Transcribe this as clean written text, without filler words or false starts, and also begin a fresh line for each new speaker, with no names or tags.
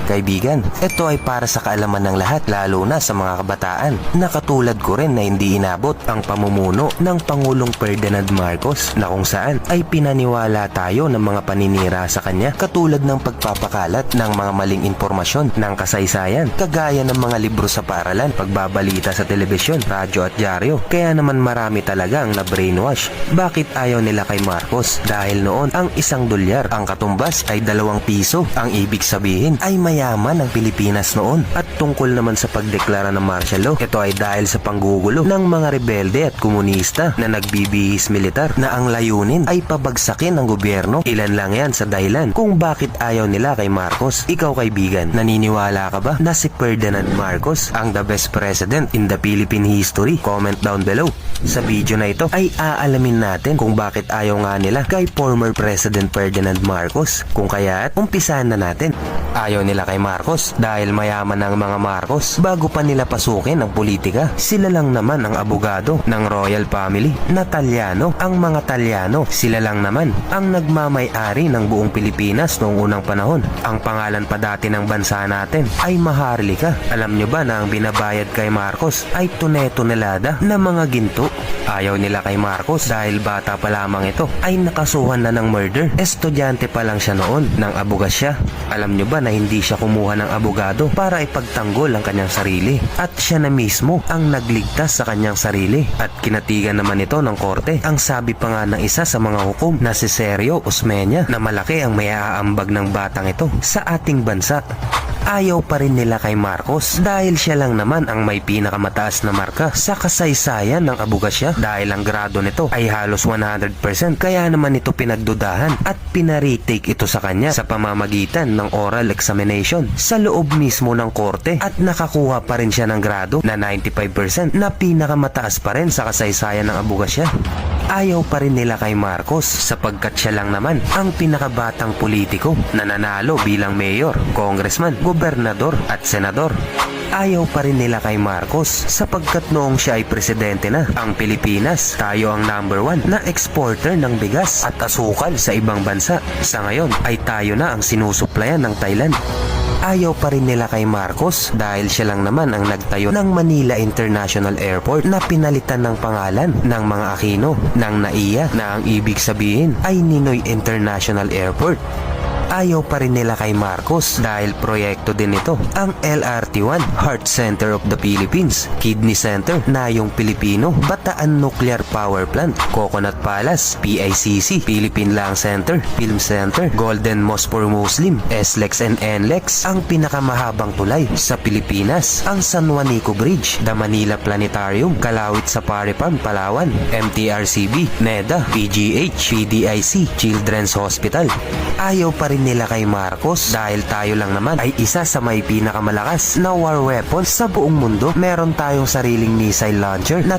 Kaibigan, ito ay para sa kaalaman ng lahat, lalo na sa mga kabataan na katulad ko rin na hindi inabot ang pamumuno ng Pangulong Ferdinand Marcos, na kung saan ay pinaniwala tayo ng mga paninira sa kanya katulad ng pagpapakalat ng mga maling impormasyon ng kasaysayan, kagaya ng mga libro sa paaralan, pagbabalita sa telebisyon, radyo at dyaryo. Kaya naman marami talagang na brainwash. Bakit ayaw nila kay Marcos? Dahil noon ang $1 ang katumbas ay ₱2. Ang ibig sabihin ay mayaman ang Pilipinas noon. At tungkol naman sa pagdeklara ng martial law, ito ay dahil sa panggugulo ng mga rebelde at komunista na nagbibihis militar na ang layunin ay pabagsakin ang gobyerno. Ilan lang yan sa dahilan kung bakit ayaw nila kay Marcos. Ikaw kaibigan, naniniwala ka ba na si Ferdinand Marcos ang the best president in the Philippine history? Comment down below. Sa video na ito ay aalamin natin kung bakit ayaw nga nila kay former President Ferdinand Marcos. Kung kaya't umpisahan na natin. Ayaw nila kay Marcos dahil mayaman ang mga Marcos bago pa nila pasukin ang politika. Sila lang naman ang abogado ng royal family na Talyano. Ang mga Talyano, sila lang naman ang nagmamay-ari ng buong Pilipinas noong unang panahon. Ang pangalan pa dati ng bansa natin ay Maharlika. Alam nyo ba na ang binabayad kay Marcos ay tone-tonelada na mga ginto? Ayaw nila kay Marcos dahil bata pa lamang ito ay nakasuhan na ng murder. Estudyante pa lang siya noon ng abogasya. Alam nyo ba na hindi siya kumuha ng abogado para ipagtanggol ang kanyang sarili? At siya na mismo ang nagligtas sa kanyang sarili. At kinatigan naman ito ng korte. Ang sabi pa nga ng isa sa mga hukom na si Sergio Osmeña na malaki ang may aambag ng batang ito sa ating bansa. Ayaw pa rin nila kay Marcos dahil siya lang naman ang may pinakamataas na marka sa kasaysayan ng abogasya dahil ang grado nito ay halos 100%, kaya naman ito pinagdudahan at pinaretake ito sa kanya sa pamamagitan ng oral examination sa loob mismo ng korte at nakakuha pa rin siya ng grado na 95% na pinakamataas pa rin sa kasaysayan ng abogasya. Ayaw pa rin nila kay Marcos sapagkat siya lang naman ang pinakabatang politiko na nanalo bilang mayor, congressman, gobernador at senador. Ayaw pa rin nila kay Marcos sapagkat noong siya ay presidente na ang Pilipinas, tayo ang #1 na exporter ng bigas at asukal sa ibang bansa. Sa ngayon ay tayo na ang sinusuplayan ng Thailand. Ayaw pa rin nila kay Marcos dahil siya lang naman ang nagtayo ng Manila International Airport na pinalitan ng pangalan ng mga Aquino ng NAIA na ang ibig sabihin ay Ninoy International Airport. Ayaw pa rin nila kay Marcos dahil proyekto din ito ang LRT-1, Heart Center of the Philippines, Kidney Center, Nayong Pilipino, Bataan Nuclear Power Plant, Coconut Palace, PICC, Philippine Lung Center, Film Center, Golden Mosque for Muslim, SLEX and NLEX, ang pinakamahabang tulay sa Pilipinas, ang San Juanico Bridge, The Manila Planetarium, Kalawit sa Paripan, Palawan, MTRCB, NEDA, PGH, PDIC, Children's Hospital. Ayaw pa rin nila kay Marcos dahil tayo lang naman ay isa sa may pinakamalakas na war weapons sa buong mundo. Meron tayong sariling missile launcher na